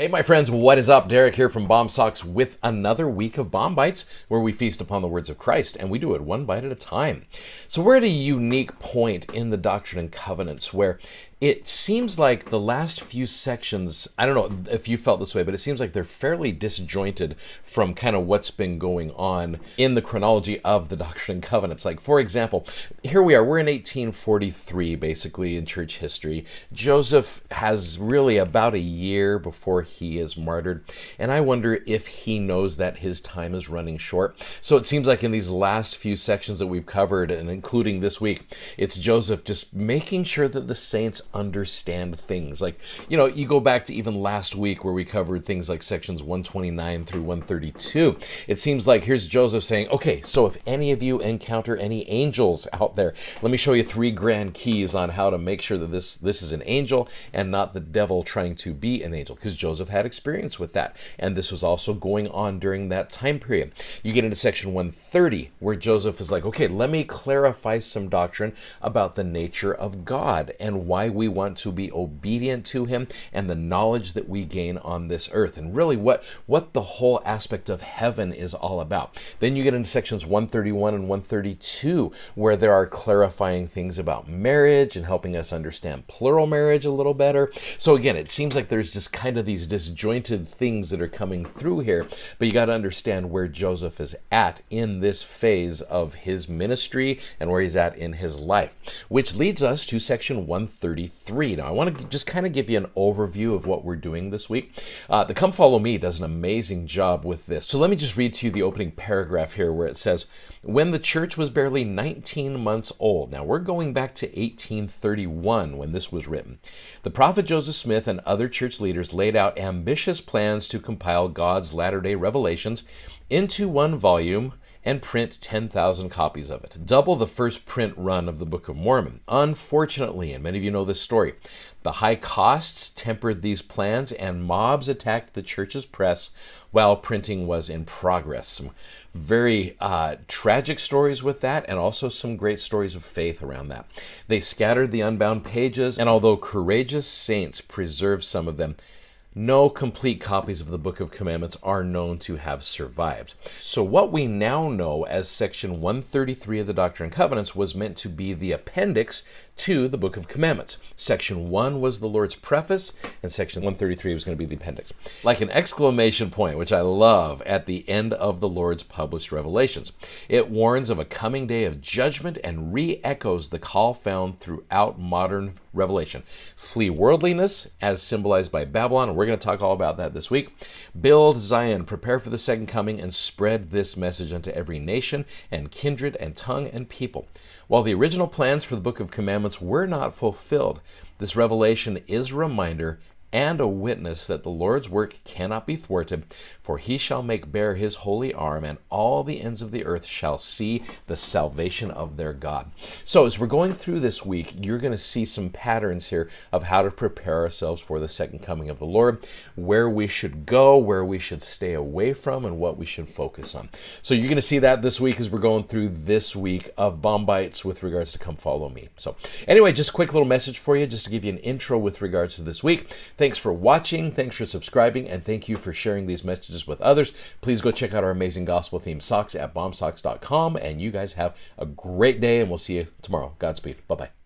Hey my friends, what is up? Derek here from Bomb Socks with another week of Bomb Bites where we feast upon the words of Christ, and we do it one bite at a time. So we're at a unique point in the Doctrine and Covenants where it seems like the last few sections, I don't know if you felt this way, but it seems like they're fairly disjointed from kind of what's been going on in the chronology of the Doctrine and Covenants. Like, for example, here we are, we're in 1843, basically, in church history. Joseph has really about a year before he is martyred, and I wonder if he knows that his time is running short. So it seems like in these last few sections that we've covered, and including this week, it's Joseph just making sure that the saints understand things. Like, you know, you go back to even last week where we covered things like sections 129 through 132. It seems like here's Joseph saying, okay, so if any of you encounter any angels out there, let me show you 3 grand keys on how to make sure that this is an angel and not the devil trying to be an angel, because Joseph had experience with that, and this was also going on during that time period. You get into section 130 where Joseph is like, okay, let me clarify some doctrine about the nature of God and why we want to be obedient to him and the knowledge that we gain on this earth, and really what the whole aspect of heaven is all about. Then you get into sections 131 and 132 where there are clarifying things about marriage and helping us understand plural marriage a little better. So again, it seems like there's just kind of these disjointed things that are coming through here, but you got to understand where Joseph is at in this phase of his ministry and where he's at in his life, which leads us to section 133. Now, I want to just kind of give you an overview of what we're doing this week. The Come Follow Me does an amazing job with this. So let me just read to you the opening paragraph here where it says, when the church was barely 19 months old. Now, we're going back to 1831 when this was written. The prophet Joseph Smith and other church leaders laid out ambitious plans to compile God's latter-day revelations into one volume and print 10,000 copies of it, double the first print run of the Book of Mormon. Unfortunately, and many of you know this story, the high costs tempered these plans and mobs attacked the church's press while printing was in progress. Some very tragic stories with that, and also some great stories of faith around that. They scattered the unbound pages, and although courageous saints preserved some of them, no complete copies of the Book of Commandments are known to have survived. So what we now know as section 133 of the Doctrine and Covenants was meant to be the appendix to the Book of Commandments. Section 1 was the Lord's preface, and section 133 was going to be the appendix. Like an exclamation point, which I love, at the end of the Lord's published revelations. It warns of a coming day of judgment and re-echoes the call found throughout modern revelation. Flee worldliness, as symbolized by Babylon, and we're going to talk all about that this week. Build Zion, prepare for the second coming, and spread this message unto every nation and kindred and tongue and people. While the original plans for the Book of Commandments were not fulfilled, this revelation is a reminder and a witness that the Lord's work cannot be thwarted, for he shall make bare his holy arm, and all the ends of the earth shall see the salvation of their God. So as we're going through this week, you're going to see some patterns here of how to prepare ourselves for the second coming of the Lord, where we should go, where we should stay away from, and what we should focus on. So you're going to see that this week as we're going through this week of Bomb Bites with regards to Come Follow Me. So anyway, just a quick little message for you, just to give you an intro with regards to this week. Thanks for watching, thanks for subscribing, and thank you for sharing these messages with others. Please go check out our amazing gospel-themed socks at bombsocks.com, and you guys have a great day, and we'll see you tomorrow. Godspeed. Bye-bye.